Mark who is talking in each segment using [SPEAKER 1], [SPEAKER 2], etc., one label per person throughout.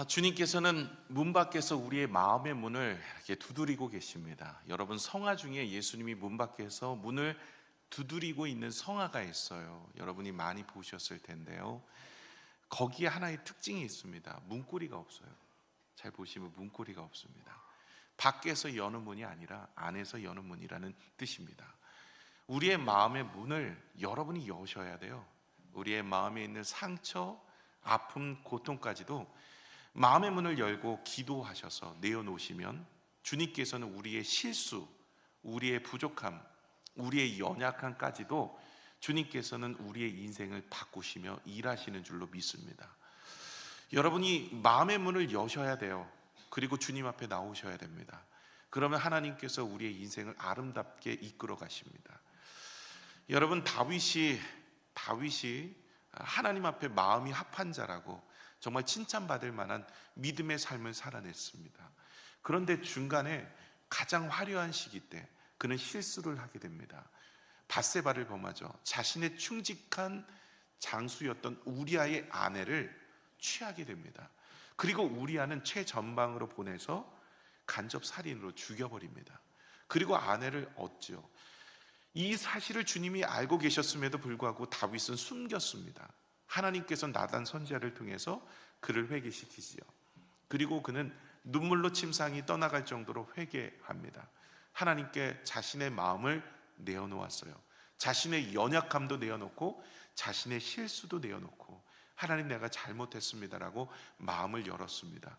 [SPEAKER 1] 주님께서는 문 밖에서 우리의 마음의 문을 이렇게 두드리고 계십니다. 여러분, 성화 중에 예수님이 문 밖에서 문을 두드리고 있는 성화가 있어요. 여러분이 많이 보셨을 텐데요. 거기에 하나의 특징이 있습니다. 문고리가 없어요. 잘 보시면 문고리가 없습니다. 밖에서 여는 문이 아니라 안에서 여는 문이라는 뜻입니다. 우리의 마음의 문을 여러분이 여셔야 돼요. 우리의 마음에 있는 상처, 아픔, 고통까지도 마음의 문을 열고 기도하셔서 내어놓으시면 주님께서는 우리의 실수, 우리의 부족함, 우리의 연약함까지도 주님께서는 우리의 인생을 바꾸시며 일하시는 줄로 믿습니다. 여러분이 마음의 문을 여셔야 돼요. 그리고 주님 앞에 나오셔야 됩니다. 그러면 하나님께서 우리의 인생을 아름답게 이끌어 가십니다. 여러분, 다윗이 하나님 앞에 마음이 합한 자라고 정말 칭찬받을 만한 믿음의 삶을 살아냈습니다. 그런데 중간에 가장 화려한 시기 때 그는 실수를 하게 됩니다. 밧세바를 범하죠. 자신의 충직한 장수였던 우리아의 아내를 취하게 됩니다. 그리고 우리아는 최전방으로 보내서 간접 살인으로 죽여버립니다. 그리고 아내를 얻죠. 이 사실을 주님이 알고 계셨음에도 불구하고 다윗은 숨겼습니다. 하나님께서 나단 선지자를 통해서 그를 회개시키지요. 그리고 그는 눈물로 침상이 떠나갈 정도로 회개합니다. 하나님께 자신의 마음을 내어놓았어요. 자신의 연약함도 내어놓고 자신의 실수도 내어놓고 하나님, 내가 잘못했습니다라고 마음을 열었습니다.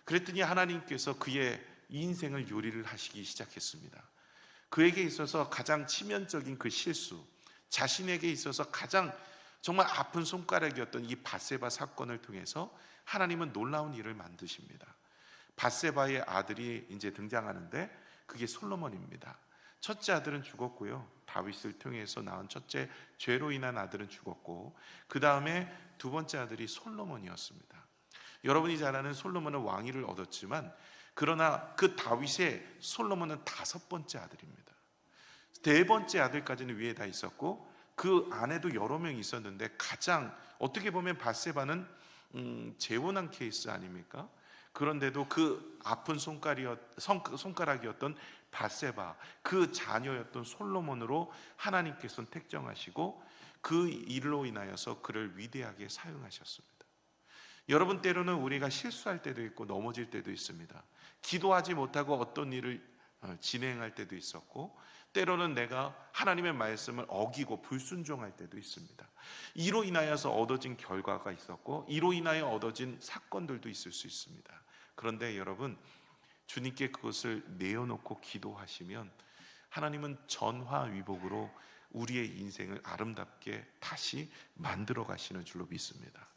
[SPEAKER 1] 그랬더니 하나님께서 그의 인생을 요리를 하시기 시작했습니다. 그에게 있어서 가장 치명적인 그 실수, 자신에게 있어서 가장 정말 아픈 손가락이었던 이 밧세바 사건을 통해서 하나님은 놀라운 일을 만드십니다. 밧세바의 아들이 이제 등장하는데 그게 솔로몬입니다. 첫째 아들은 죽었고요. 다윗을 통해서 낳은 첫째 죄로 인한 아들은 죽었고, 그 다음에 두 번째 아들이 솔로몬이었습니다. 여러분이 잘 아는 솔로몬은 왕위를 얻었지만, 그러나 그 다윗의 솔로몬은 다섯 번째 아들입니다. 네 번째 아들까지는 위에 다 있었고, 그 안에도 여러 명이 있었는데 가장 어떻게 보면 밧세바는 재혼한 케이스 아닙니까? 그런데도 그 아픈 손가락이었던 밧세바, 그 자녀였던 솔로몬으로 하나님께서는 택정하시고 그 일로 인하여서 그를 위대하게 사용하셨습니다. 여러분, 때로는 우리가 실수할 때도 있고 넘어질 때도 있습니다. 기도하지 못하고 어떤 일을 진행할 때도 있었고, 때로는 내가 하나님의 말씀을 어기고 불순종할 때도 있습니다. 이로 인하여서 얻어진 결과가 있었고, 이로 인하여 얻어진 사건들도 있을 수 있습니다. 그런데 여러분, 주님께 그것을 내어놓고 기도하시면 하나님은 전화위복으로 우리의 인생을 아름답게 다시 만들어 가시는 줄로 믿습니다.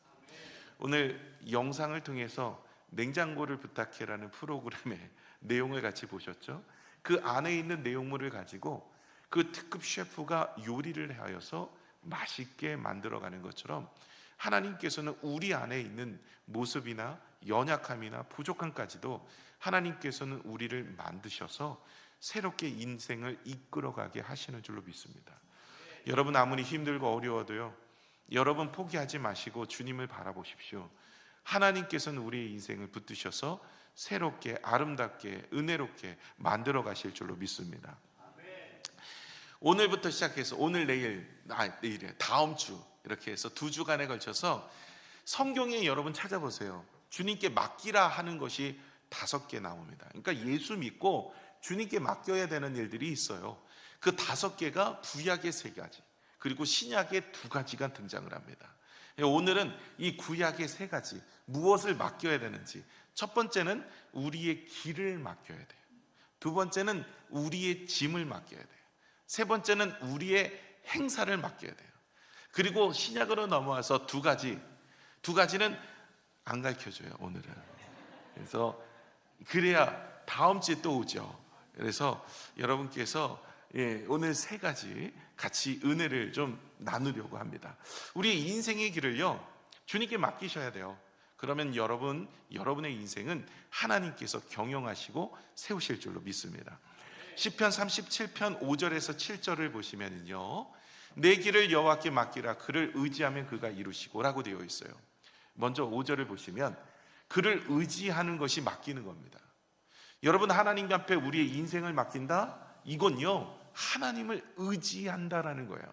[SPEAKER 1] 오늘 영상을 통해서 냉장고를 부탁해라는 프로그램의 내용을 같이 보셨죠? 그 안에 있는 내용물을 가지고 그 특급 셰프가 요리를 하여서 맛있게 만들어가는 것처럼 하나님께서는 우리 안에 있는 모습이나 연약함이나 부족함까지도 하나님께서는 우리를 만드셔서 새롭게 인생을 이끌어가게 하시는 줄로 믿습니다. 여러분, 아무리 힘들고 어려워도요, 여러분 포기하지 마시고 주님을 바라보십시오. 하나님께서는 우리의 인생을 붙드셔서 새롭게 아름답게 은혜롭게 만들어 가실 줄로 믿습니다. 오늘부터 시작해서 오늘, 내일에 다음 주 이렇게 해서 2주간에 걸쳐서 성경에 여러분 찾아보세요. 주님께 맡기라 하는 것이 5개 나옵니다. 그러니까 예수 믿고 주님께 맡겨야 되는 일들이 있어요. 그 5개가 구약의 3가지, 그리고 신약의 2가지가 등장을 합니다. 오늘은 이 구약의 3가지, 무엇을 맡겨야 되는지. 첫 번째는 우리의 길을 맡겨야 돼요. 두 번째는 우리의 짐을 맡겨야 돼요. 세 번째는 우리의 행사를 맡겨야 돼요. 그리고 신약으로 넘어와서 2가지는 안 가르쳐줘요, 오늘은. 그래서 그래야 다음 주에 또 오죠. 그래서 여러분께서 오늘 3가지 같이 은혜를 좀 나누려고 합니다. 우리 인생의 길을요, 주님께 맡기셔야 돼요. 그러면 여러분의 인생은 하나님께서 경영하시고 세우실 줄로 믿습니다. 시편 37편 5절에서 7절을 보시면요, 내 길을 여호와께 맡기라, 그를 의지하면 그가 이루시고 라고 되어 있어요. 먼저 5절을 보시면, 그를 의지하는 것이 맡기는 겁니다. 여러분, 하나님 앞에 우리의 인생을 맡긴다? 이건요, 하나님을 의지한다라는 거예요.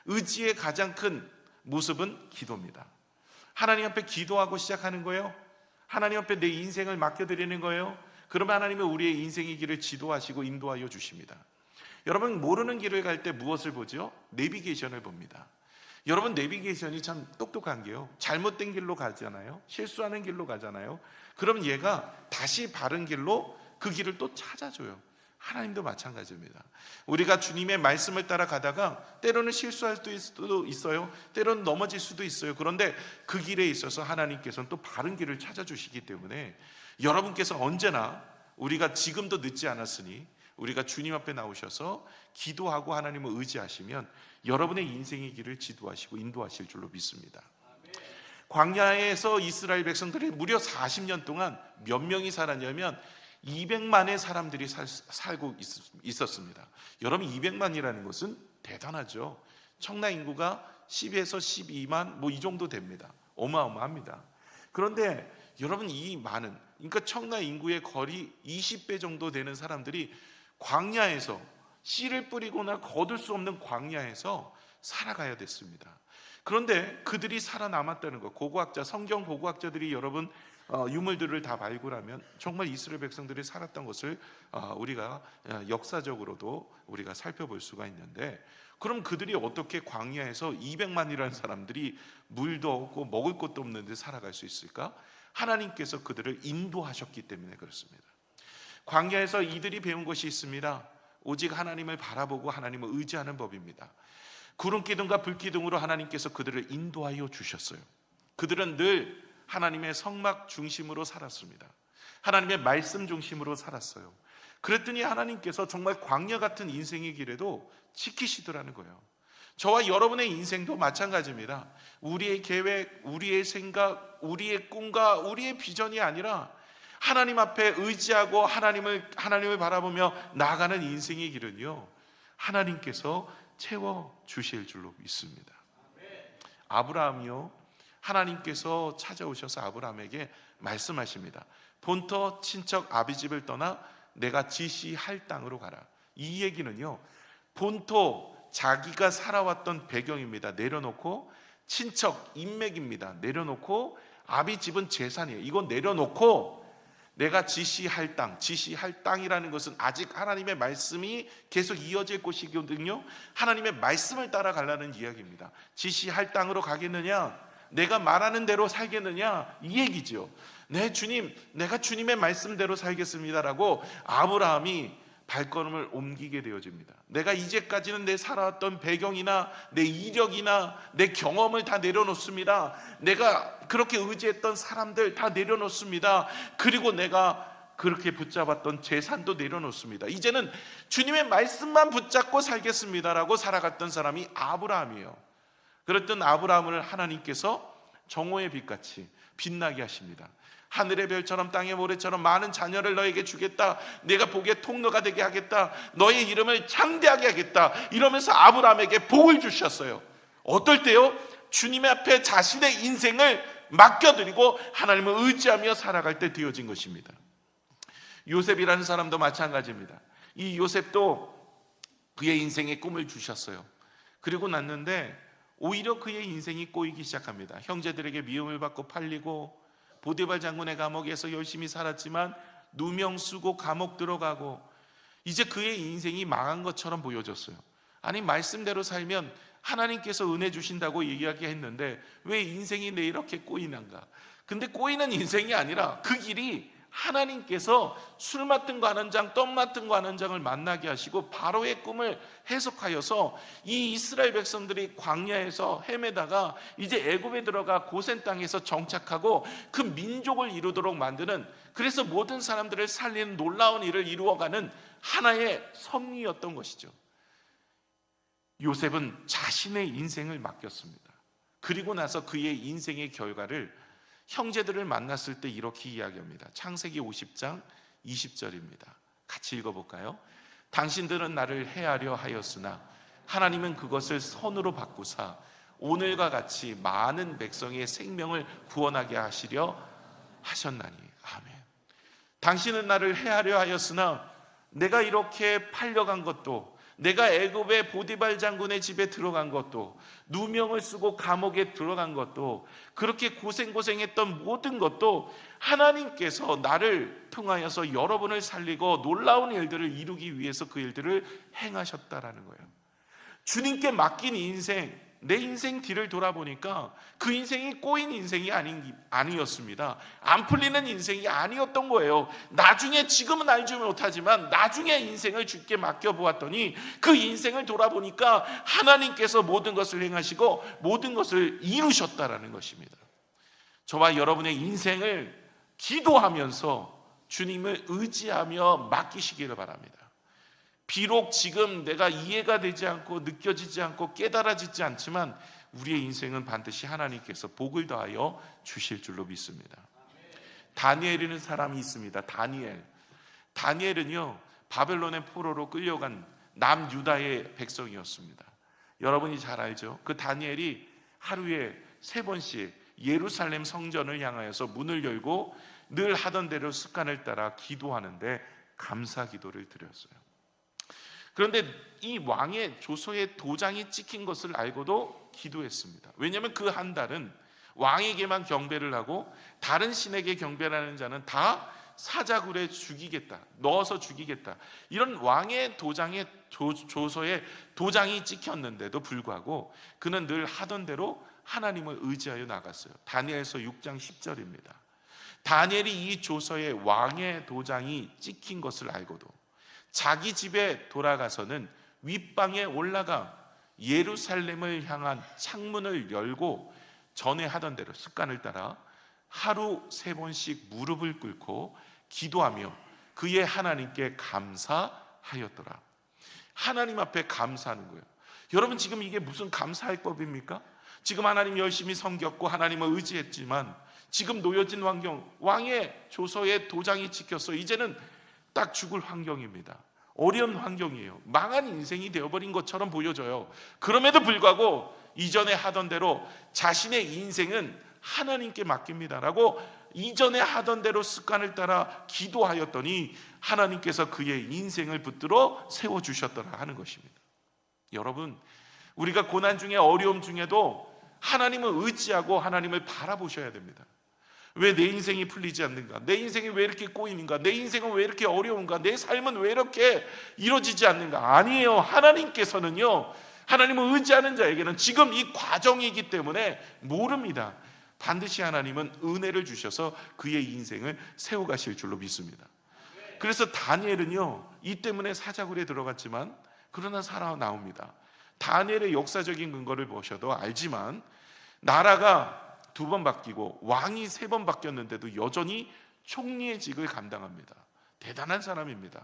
[SPEAKER 1] 의지의 가장 큰 모습은 기도입니다. 하나님 앞에 기도하고 시작하는 거예요. 하나님 앞에 내 인생을 맡겨드리는 거예요. 그러면 하나님은 우리의 인생의 길을 지도하시고 인도하여 주십니다. 여러분, 모르는 길을 갈 때 무엇을 보죠? 내비게이션을 봅니다. 여러분, 내비게이션이 참 똑똑한 게요, 잘못된 길로 가잖아요. 실수하는 길로 가잖아요. 그럼 얘가 다시 바른 길로 그 길을 또 찾아줘요. 하나님도 마찬가지입니다. 우리가 주님의 말씀을 따라 가다가 때로는 실수할 수도 있어요. 때로는 넘어질 수도 있어요. 그런데 그 길에 있어서 하나님께서는 또 바른 길을 찾아주시기 때문에 여러분께서 언제나, 우리가 지금도 늦지 않았으니 우리가 주님 앞에 나오셔서 기도하고 하나님을 의지하시면 여러분의 인생의 길을 지도하시고 인도하실 줄로 믿습니다. 광야에서 이스라엘 백성들이 무려 40년 동안 몇 명이 살았냐면 200만의 사람들이 살고 있었습니다. 여러분, 200만이라는 것은 대단하죠. 청라 인구가 10에서 12만 뭐 이 정도 됩니다. 어마어마합니다. 그런데 여러분, 이 많은, 그러니까 청라 인구의 거의 20배 정도 되는 사람들이 광야에서, 씨를 뿌리거나 거둘 수 없는 광야에서 살아가야 됐습니다. 그런데 그들이 살아남았다는 것, 고고학자, 성경 고고학자들이 여러분 유물들을 다 발굴하면 정말 이스라엘 백성들이 살았던 것을 우리가 역사적으로도 우리가 살펴볼 수가 있는데, 그럼 그들이 어떻게 광야에서 200만이라는 사람들이 물도 없고 먹을 것도 없는데 살아갈 수 있을까? 하나님께서 그들을 인도하셨기 때문에 그렇습니다. 광야에서 이들이 배운 것이 있습니다. 오직 하나님을 바라보고 하나님을 의지하는 법입니다. 구름기둥과 불기둥으로 하나님께서 그들을 인도하여 주셨어요. 그들은 늘 하나님의 성막 중심으로 살았습니다. 하나님의 말씀 중심으로 살았어요. 그랬더니 하나님께서 정말 광야 같은 인생의 길에도 지키시더라는 거예요. 저와 여러분의 인생도 마찬가지입니다. 우리의 계획, 우리의 생각, 우리의 꿈과 우리의 비전이 아니라 하나님 앞에 의지하고 하나님을 바라보며 나아가는 인생의 길은요, 하나님께서 채워 주실 줄로 믿습니다. 아브라함이요, 하나님께서 찾아오셔서 아브라함에게 말씀하십니다. 본토 친척 아비집을 떠나 내가 지시할 땅으로 가라. 이 얘기는요, 본토 자기가 살아왔던 배경입니다. 내려놓고, 친척 인맥입니다. 내려놓고, 아비집은 재산이에요. 이건 내려놓고 내가 지시할 땅, 지시할 땅이라는 것은 아직 하나님의 말씀이 계속 이어질 곳이거든요. 하나님의 말씀을 따라가려는 이야기입니다. 지시할 땅으로 가겠느냐, 내가 말하는 대로 살겠느냐, 이 얘기죠. 네 주님, 내가 주님의 말씀대로 살겠습니다라고 아브라함이 발걸음을 옮기게 되어집니다. 내가 이제까지는 내 살아왔던 배경이나 내 이력이나 내 경험을 다 내려놓습니다. 내가 그렇게 의지했던 사람들 다 내려놓습니다. 그리고 내가 그렇게 붙잡았던 재산도 내려놓습니다. 이제는 주님의 말씀만 붙잡고 살겠습니다라고 살아갔던 사람이 아브라함이에요. 그랬던 아브라함을 하나님께서 정오의 빛같이 빛나게 하십니다. 하늘의 별처럼 땅의 모래처럼 많은 자녀를 너에게 주겠다. 내가 복의 통로가 되게 하겠다. 너의 이름을 창대하게 하겠다. 이러면서 아브라함에게 복을 주셨어요. 어떨 때요? 주님의 앞에 자신의 인생을 맡겨드리고 하나님을 의지하며 살아갈 때 되어진 것입니다. 요셉이라는 사람도 마찬가지입니다. 이 요셉도 그의 인생에 꿈을 주셨어요. 그리고 났는데 오히려 그의 인생이 꼬이기 시작합니다. 형제들에게 미움을 받고 팔리고, 보디발 장군의 감옥에서 열심히 살았지만 누명 쓰고 감옥 들어가고, 이제 그의 인생이 망한 것처럼 보여졌어요. 아니, 말씀대로 살면 하나님께서 은혜 주신다고 이야기했는데 왜 인생이 내 이렇게 꼬이는가? 근데 꼬이는 인생이 아니라 그 길이 하나님께서 술 맡은 거 하는 장, 떡 맡은 거 하는 장을 만나게 하시고 바로의 꿈을 해석하여서 이 이스라엘 백성들이 광야에서 헤매다가 이제 애굽에 들어가 고센 땅에서 정착하고 그 민족을 이루도록 만드는, 그래서 모든 사람들을 살리는 놀라운 일을 이루어가는 하나의 섭리였던 것이죠. 요셉은 자신의 인생을 맡겼습니다. 그리고 나서 그의 인생의 결과를 형제들을 만났을 때 이렇게 이야기합니다. 창세기 50장 20절입니다. 같이 읽어볼까요? 당신들은 나를 해하려 하였으나 하나님은 그것을 선으로 바꾸사 오늘과 같이 많은 백성의 생명을 구원하게 하셨나니. 아멘. 당신은 나를 해하려 하였으나 내가 이렇게 팔려간 것도, 내가 애굽의 보디발 장군의 집에 들어간 것도, 누명을 쓰고 감옥에 들어간 것도, 그렇게 고생했던 모든 것도 하나님께서 나를 통하여서 여러분을 살리고 놀라운 일들을 이루기 위해서 그 일들을 행하셨다라는 거예요. 주님께 맡긴 인생, 내 인생 뒤를 돌아보니까 그 인생이 꼬인 인생이 아니었습니다. 안 풀리는 인생이 아니었던 거예요. 나중에, 지금은 알지 못하지만 나중에 인생을 주께 맡겨보았더니 그 인생을 돌아보니까 하나님께서 모든 것을 행하시고 모든 것을 이루셨다라는 것입니다. 저와 여러분의 인생을 기도하면서 주님을 의지하며 맡기시기를 바랍니다. 비록 지금 내가 이해가 되지 않고 느껴지지 않고 깨달아지지 않지만 우리의 인생은 반드시 하나님께서 복을 더하여 주실 줄로 믿습니다. 다니엘이라는 사람이 있습니다. 다니엘은요, 바벨론의 포로로 끌려간 남유다의 백성이었습니다. 여러분이 잘 알죠? 그 다니엘이 하루에 3번씩 예루살렘 성전을 향하여서 문을 열고 늘 하던 대로 습관을 따라 기도하는데 감사 기도를 드렸어요. 그런데 이 왕의 조서에 도장이 찍힌 것을 알고도 기도했습니다. 왜냐하면 그 한 달은 왕에게만 경배를 하고 다른 신에게 경배하는 자는 다 사자굴에 죽이겠다, 넣어서 죽이겠다, 이런 왕의 도장에 조서에 도장이 찍혔는데도 불구하고 그는 늘 하던 대로 하나님을 의지하여 나갔어요. 다니엘서 6장 10절입니다. 다니엘이 이 조서에 왕의 도장이 찍힌 것을 알고도 자기 집에 돌아가서는 윗방에 올라가 예루살렘을 향한 창문을 열고 전에 하던 대로 습관을 따라 하루 3번씩 무릎을 꿇고 기도하며 그의 하나님께 감사하였더라. 하나님 앞에 감사하는 거예요. 여러분, 지금 이게 무슨 감사할 법입니까? 지금 하나님 열심히 섬겼고 하나님을 의지했지만 지금 놓여진 환경, 왕의 조서에 도장이 찍혔어. 이제는 딱 죽을 환경입니다. 어려운 환경이에요. 망한 인생이 되어버린 것처럼 보여져요. 그럼에도 불구하고 이전에 하던 대로 자신의 인생은 하나님께 맡깁니다라고 이전에 하던 대로 습관을 따라 기도하였더니 하나님께서 그의 인생을 붙들어 세워주셨더라 하는 것입니다. 여러분, 우리가 고난 중에, 어려움 중에도 하나님을 의지하고 하나님을 바라보셔야 됩니다. 왜 내 인생이 풀리지 않는가? 내 인생이 왜 이렇게 꼬이는가? 내 인생은 왜 이렇게 어려운가? 내 삶은 왜 이렇게 이루어지지 않는가? 아니에요. 하나님께서는요, 하나님을 의지하는 자에게는 지금 이 과정이기 때문에 모릅니다. 반드시 하나님은 은혜를 주셔서 그의 인생을 세워가실 줄로 믿습니다. 그래서 다니엘은요, 이 때문에 사자굴에 들어갔지만 그러나 살아나옵니다. 다니엘의 역사적인 근거를 보셔도 알지만 나라가 2번 바뀌고 왕이 3번 바뀌었는데도 여전히 총리의 직을 감당합니다. 대단한 사람입니다.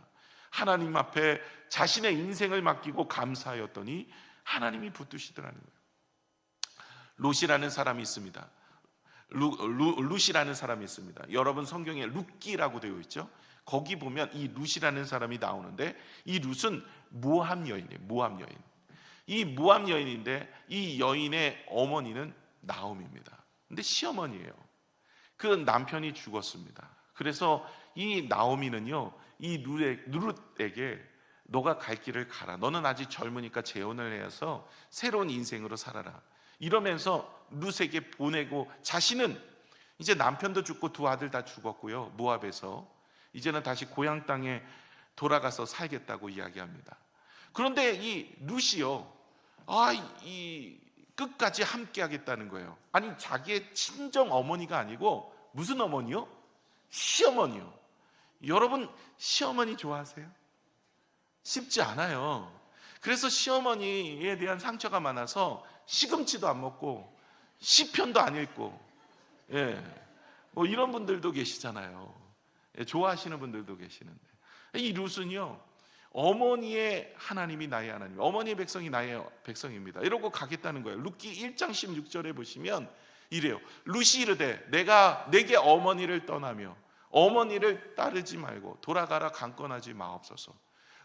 [SPEAKER 1] 하나님 앞에 자신의 인생을 맡기고 감사하였더니 하나님이 붙드시더라는 거예요. 롯이라는 사람이 있습니다. 룻이라는 사람이 있습니다. 여러분, 성경에 룻기라고 되어 있죠. 거기 보면 이 룻이라는 사람이 나오는데 이 룻은 모압 여인이에요. 모압 여인. 이 모압 여인인데 이 여인의 어머니는 나옴입니다. 근데 시어머니예요. 그 남편이 죽었습니다. 그래서 이 나오미는요, 이 룻에게 너가 갈 길을 가라. 너는 아직 젊으니까 재혼을 해서 새로운 인생으로 살아라. 이러면서 룻에게 보내고 자신은 이제 남편도 죽고 2 아들 다 죽었고요. 모압에서 이제는 다시 고향 땅에 돌아가서 살겠다고 이야기합니다. 그런데 이 룻이요, 이 끝까지 함께 하겠다는 거예요. 아니, 자기의 친정 어머니가 아니고 무슨 어머니요? 시어머니요. 여러분, 시어머니 좋아하세요? 쉽지 않아요. 그래서 시어머니에 대한 상처가 많아서 시금치도 안 먹고 시편도 안 읽고, 뭐 이런 분들도 계시잖아요. 좋아하시는 분들도 계시는데, 이 룻은요, 어머니의 하나님이 나의 하나님, 어머니의 백성이 나의 백성입니다, 이러고 가겠다는 거예요. 룻기 1장 16절에 보시면 이래요. 룻이 이르되 내가 내게 어머니를 떠나며 어머니를 따르지 말고 돌아가라 강권하지 마옵소서.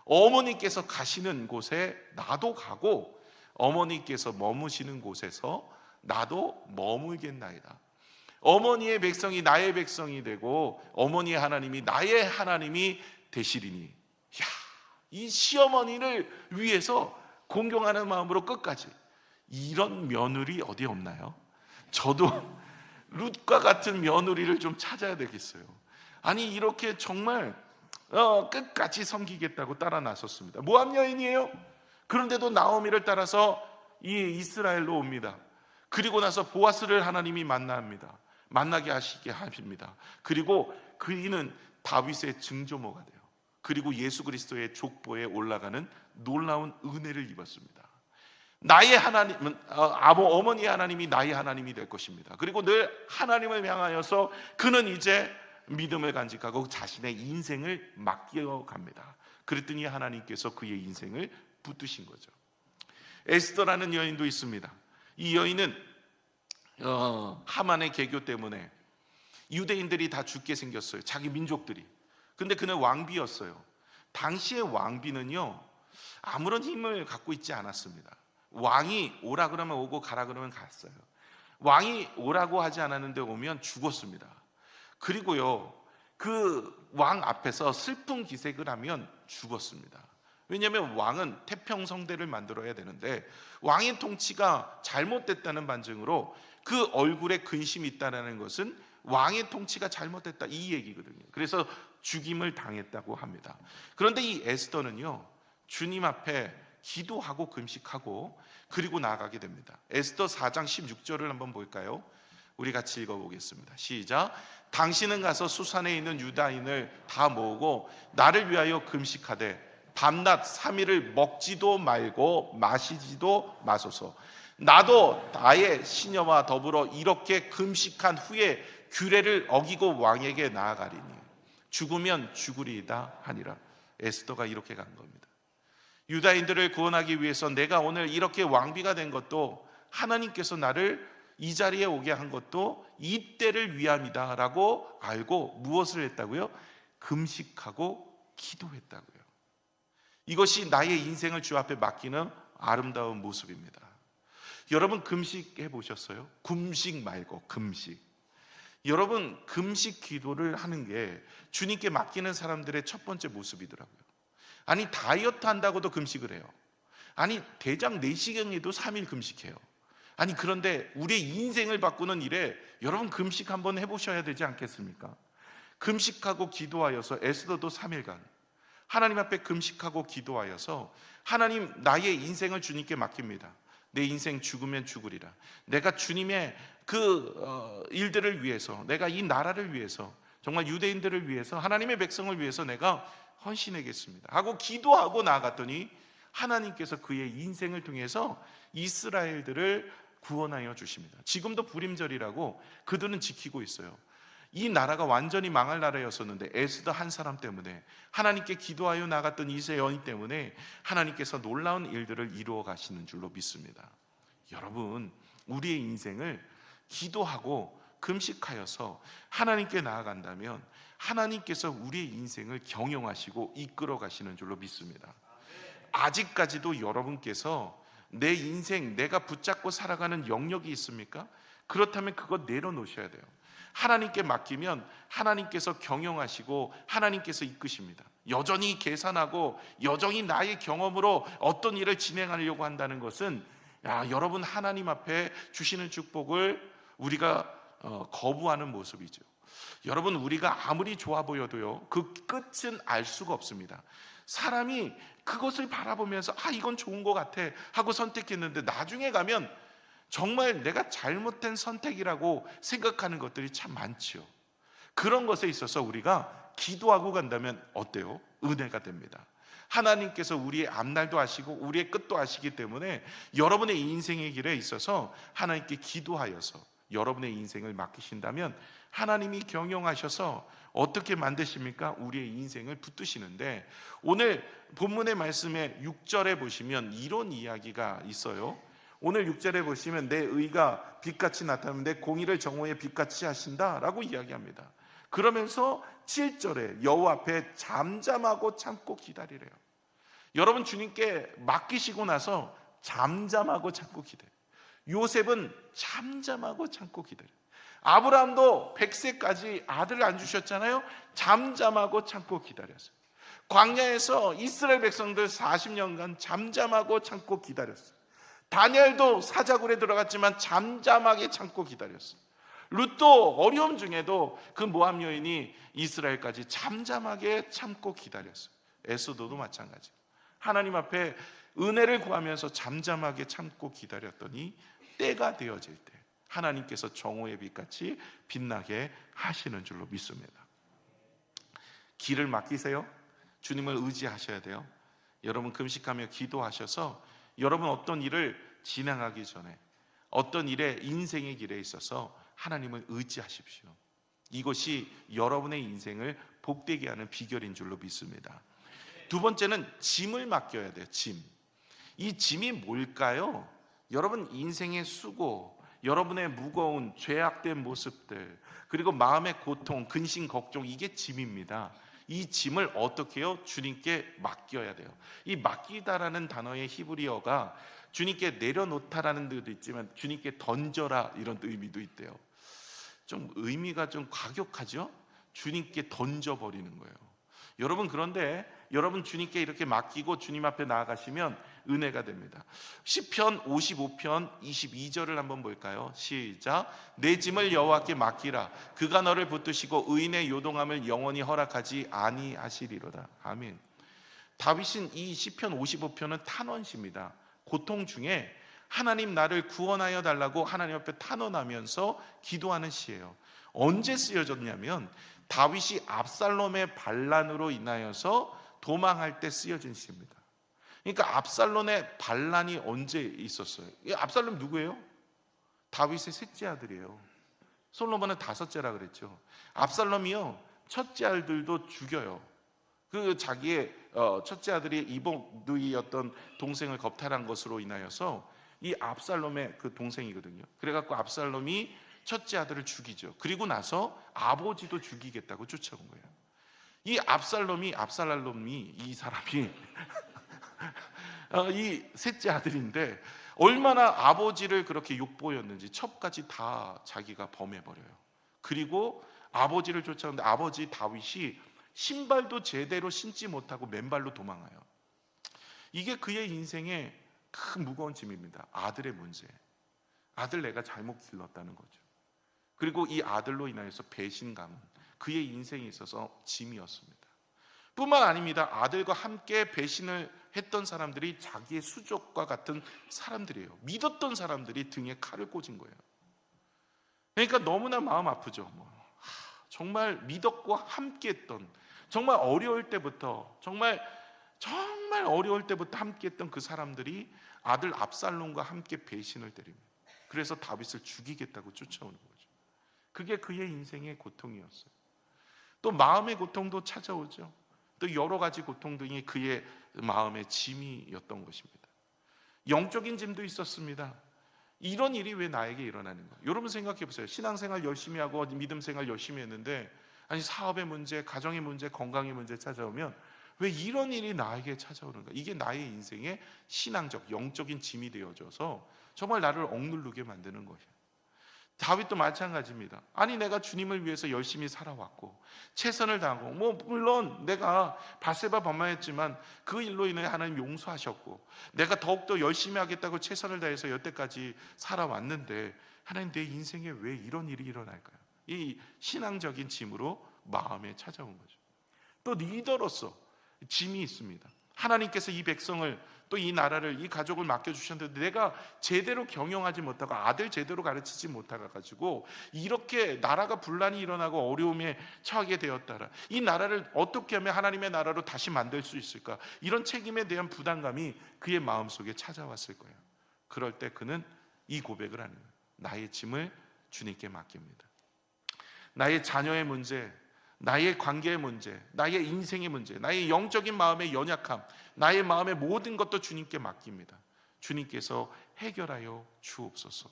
[SPEAKER 1] 어머니께서 가시는 곳에 나도 가고 어머니께서 머무시는 곳에서 나도 머물겠나이다. 어머니의 백성이 나의 백성이 되고 어머니의 하나님이 나의 하나님이 되시리니. 야, 이 시어머니를 위해서 공경하는 마음으로 끝까지. 이런 며느리 어디 없나요? 저도 룻과 같은 며느리를 좀 찾아야 되겠어요. 아니 이렇게 정말 끝까지 섬기겠다고 따라 나섰습니다. 모압 여인이에요. 그런데도 나오미를 따라서 이 이스라엘로 옵니다. 그리고 나서 보아스를 하나님이 만나게 하시게 하십니다. 그리고 그이는 다윗의 증조모가 돼요. 그리고 예수 그리스도의 족보에 올라가는 놀라운 은혜를 입었습니다. 나의 하나님은 어머니의 하나님이 나의 하나님이 될 것입니다. 그리고 늘 하나님을 향하여서 그는 이제 믿음을 간직하고 자신의 인생을 맡겨갑니다. 그랬더니 하나님께서 그의 인생을 붙드신 거죠. 에스더라는 여인도 있습니다. 이 여인은 하만의 개교 때문에 유대인들이 다 죽게 생겼어요. 자기 민족들이. 근데 그는 왕비였어요. 당시의 왕비는요 아무런 힘을 갖고 있지 않았습니다. 왕이 오라 그러면 오고 가라 그러면 갔어요. 왕이 오라고 하지 않았는데 오면 죽었습니다. 그리고요 그 왕 앞에서 슬픈 기색을 하면 죽었습니다. 왜냐하면 왕은 태평성대를 만들어야 되는데 왕의 통치가 잘못됐다는 반증으로 그 얼굴에 근심이 있다는 것은 왕의 통치가 잘못됐다 이 얘기거든요. 그래서 죽임을 당했다고 합니다. 그런데 이 에스더는요 주님 앞에 기도하고 금식하고 그리고 나아가게 됩니다. 에스더 4장 16절을 한번 볼까요? 우리 같이 읽어보겠습니다. 시작. 당신은 가서 수산에 있는 유다인을 다 모으고 나를 위하여 금식하되 밤낮 3일을 먹지도 말고 마시지도 마소서. 나도 나의 시녀와 더불어 이렇게 금식한 후에 규례를 어기고 왕에게 나아가리니 죽으면 죽으리이다 하니라. 에스더가 이렇게 간 겁니다. 유다인들을 구원하기 위해서 내가 오늘 이렇게 왕비가 된 것도 하나님께서 나를 이 자리에 오게 한 것도 이 때를 위함이다 라고 알고 무엇을 했다고요? 금식하고 기도했다고요. 이것이 나의 인생을 주 앞에 맡기는 아름다운 모습입니다. 여러분 금식해 보셨어요? 금식 말고 금식. 여러분 금식 기도를 하는 게 주님께 맡기는 사람들의 첫 번째 모습이더라고요. 아니 다이어트 한다고도 금식을 해요. 아니 대장 내시경에도 3일 금식해요. 아니 그런데 우리의 인생을 바꾸는 일에 여러분 금식 한번 해보셔야 되지 않겠습니까? 금식하고 기도하여서 에스더도 3일간 하나님 앞에 금식하고 기도하여서 하나님 나의 인생을 주님께 맡깁니다. 내 인생 죽으면 죽으리라. 내가 주님의 그 일들을 위해서, 내가 이 나라를 위해서, 정말 유대인들을 위해서, 하나님의 백성을 위해서 내가 헌신하겠습니다 하고 기도하고 나아갔더니 하나님께서 그의 인생을 통해서 이스라엘들을 구원하여 주십니다. 지금도 불임절이라고 그들은 지키고 있어요. 이 나라가 완전히 망할 나라였었는데 에스더 한 사람 때문에, 하나님께 기도하여 나갔던 이세 여인 때문에 하나님께서 놀라운 일들을 이루어 가시는 줄로 믿습니다. 여러분 우리의 인생을 기도하고 금식하여서 하나님께 나아간다면 하나님께서 우리의 인생을 경영하시고 이끌어 가시는 줄로 믿습니다. 아직까지도 여러분께서 내 인생 내가 붙잡고 살아가는 영역이 있습니까? 그렇다면 그거 내려놓으셔야 돼요. 하나님께 맡기면 하나님께서 경영하시고 하나님께서 이끄십니다. 여전히 계산하고 여전히 나의 경험으로 어떤 일을 진행하려고 한다는 것은 여러분 하나님 앞에 주시는 축복을 우리가 거부하는 모습이죠. 여러분 우리가 아무리 좋아 보여도요 그 끝은 알 수가 없습니다. 사람이 그것을 바라보면서 이건 좋은 것 같아 하고 선택했는데 나중에 가면 정말 내가 잘못된 선택이라고 생각하는 것들이 참 많지요. 그런 것에 있어서 우리가 기도하고 간다면 어때요? 은혜가 됩니다. 하나님께서 우리의 앞날도 아시고 우리의 끝도 아시기 때문에 여러분의 인생의 길에 있어서 하나님께 기도하여서 여러분의 인생을 맡기신다면 하나님이 경영하셔서 어떻게 만드십니까? 우리의 인생을 붙드시는데, 오늘 본문의 말씀에 6절에 보시면 이런 이야기가 있어요. 오늘 6절에 보시면 내 의가 빛같이 나타나는데 공의를 정오의 빛같이 하신다라고 이야기합니다. 그러면서 7절에 여호와 앞에 잠잠하고 참고 기다리래요. 여러분 주님께 맡기시고 나서 잠잠하고 참고 기다려요. 요셉은 잠잠하고 참고 기다려요. 아브라함도 100세까지 아들을 안 주셨잖아요. 잠잠하고 참고 기다렸어요. 광야에서 이스라엘 백성들 40년간 잠잠하고 참고 기다렸어요. 다니엘도 사자굴에 들어갔지만 잠잠하게 참고 기다렸어요. 룻도 어려움 중에도 그 모압 여인이 이스라엘까지 잠잠하게 참고 기다렸어요. 에스더도 마찬가지. 하나님 앞에 은혜를 구하면서 잠잠하게 참고 기다렸더니 때가 되어질 때 하나님께서 정오의 빛같이 빛나게 하시는 줄로 믿습니다. 길을 맡기세요. 주님을 의지하셔야 돼요. 여러분 금식하며 기도하셔서 여러분 어떤 일을 진행하기 전에 어떤 일에 인생의 길에 있어서 하나님을 의지하십시오. 이것이 여러분의 인생을 복되게 하는 비결인 줄로 믿습니다. 두 번째는 짐을 맡겨야 돼요. 짐. 이 짐이 뭘까요? 여러분 인생의 수고, 여러분의 무거운 죄악된 모습들, 그리고 마음의 고통, 근심, 걱정, 이게 짐입니다. 이 짐을 어떻게 해요? 주님께 맡겨야 돼요. 이 맡기다라는 단어의 히브리어가 주님께 내려놓다라는 뜻도 있지만 주님께 던져라 이런 의미도 있대요. 좀 의미가 좀 과격하죠? 주님께 던져버리는 거예요. 여러분 그런데 여러분 주님께 이렇게 맡기고 주님 앞에 나아가시면 은혜가 됩니다. 시편 55편 22절을 한번 볼까요? 시작. 내 짐을 여호와께 맡기라. 그가 너를 붙드시고 의인의 요동함을 영원히 허락하지 아니하시리로다. 아멘. 다윗은 이 시편 55편은 탄원시입니다. 고통 중에 하나님 나를 구원하여 달라고 하나님 앞에 탄원하면서 기도하는 시예요. 언제 쓰여졌냐면 다윗이 압살롬의 반란으로 인하여서 도망할 때 쓰여진 시입니다. 그러니까 압살롬의 반란이 언제 있었어요? 압살롬 누구예요? 다윗의 셋째 아들이에요. 솔로몬은 다섯째라 그랬죠. 압살롬이요 첫째 아들도 죽여요. 그 자기의 첫째 아들이 이복누이였던 동생을 겁탈한 것으로 인하여서 이 압살롬의 그 동생이거든요. 그래갖고 압살롬이 첫째 아들을 죽이죠. 그리고 나서 아버지도 죽이겠다고 쫓아온 거예요. 이 압살롬이 이 사람이 이 셋째 아들인데 얼마나 아버지를 그렇게 욕보였는지 첩까지 다 자기가 범해버려요. 그리고 아버지를 쫓아오는데 아버지 다윗이 신발도 제대로 신지 못하고 맨발로 도망가요. 이게 그의 인생의 큰 무거운 짐입니다. 아들의 문제. 아들 내가 잘못 길렀다는 거죠. 그리고 이 아들로 인하여서 배신감은 그의 인생에 있어서 짐이었습니다. 뿐만 아닙니다. 아들과 함께 배신을 했던 사람들이 자기의 수족과 같은 사람들이에요. 믿었던 사람들이 등에 칼을 꽂은 거예요. 그러니까 너무나 마음 아프죠. 정말 믿었고 함께했던, 정말 어려울 때부터 정말 어려울 때부터 함께했던 그 사람들이 아들 압살롬과 함께 배신을 때립니다. 그래서 다윗을 죽이겠다고 쫓아오는 거죠. 그게 그의 인생의 고통이었어요. 또 마음의 고통도 찾아오죠. 또 여러 가지 고통 등이 그의 마음의 짐이었던 것입니다. 영적인 짐도 있었습니다. 이런 일이 왜 나에게 일어나는 거예요? 여러분 생각해 보세요. 신앙생활 열심히 하고 믿음생활 열심히 했는데 아니 사업의 문제, 가정의 문제, 건강의 문제 찾아오면 왜 이런 일이 나에게 찾아오는가? 이게 나의 인생의 신앙적, 영적인 짐이 되어져서 정말 나를 억누르게 만드는 거예요. 다윗도 마찬가지입니다. 아니 내가 주님을 위해서 열심히 살아왔고 최선을 다하고 물론 내가 밧세바 범하였지만 그 일로 인해 하나님 용서하셨고 내가 더욱더 열심히 하겠다고 최선을 다해서 여태까지 살아왔는데 하나님 내 인생에 왜 이런 일이 일어날까요? 이 신앙적인 짐으로 마음에 찾아온 거죠. 또 리더로서 짐이 있습니다. 하나님께서 이 백성을 또 이 나라를 이 가족을 맡겨주셨는데 내가 제대로 경영하지 못하고 아들 제대로 가르치지 못해가지고 이렇게 나라가 분란이 일어나고 어려움에 처하게 되었다라. 이 나라를 어떻게 하면 하나님의 나라로 다시 만들 수 있을까? 이런 책임에 대한 부담감이 그의 마음속에 찾아왔을 거예요. 그럴 때 그는 이 고백을 하는 거예요. 나의 짐을 주님께 맡깁니다. 나의 자녀의 문제, 나의 관계의 문제, 나의 인생의 문제, 나의 영적인 마음의 연약함, 나의 마음의 모든 것도 주님께 맡깁니다. 주님께서 해결하여 주옵소서.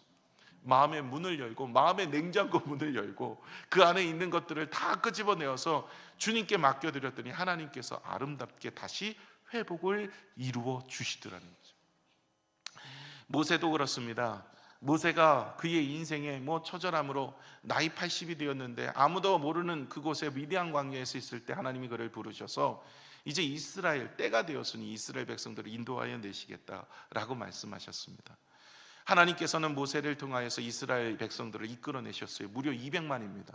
[SPEAKER 1] 마음의 문을 열고 마음의 냉장고 문을 열고 그 안에 있는 것들을 다 끄집어내어서 주님께 맡겨드렸더니 하나님께서 아름답게 다시 회복을 이루어 주시더라는 거죠. 모세도 그렇습니다. 모세가 그의 인생에 처절함으로 나이 80이 되었는데 아무도 모르는 그곳에 미디안 광야에서 있을 때 하나님이 그를 부르셔서 이제 이스라엘 때가 되었으니 이스라엘 백성들을 인도하여 내시겠다라고 말씀하셨습니다. 하나님께서는 모세를 통하여서 이스라엘 백성들을 이끌어내셨어요. 무려 200만입니다.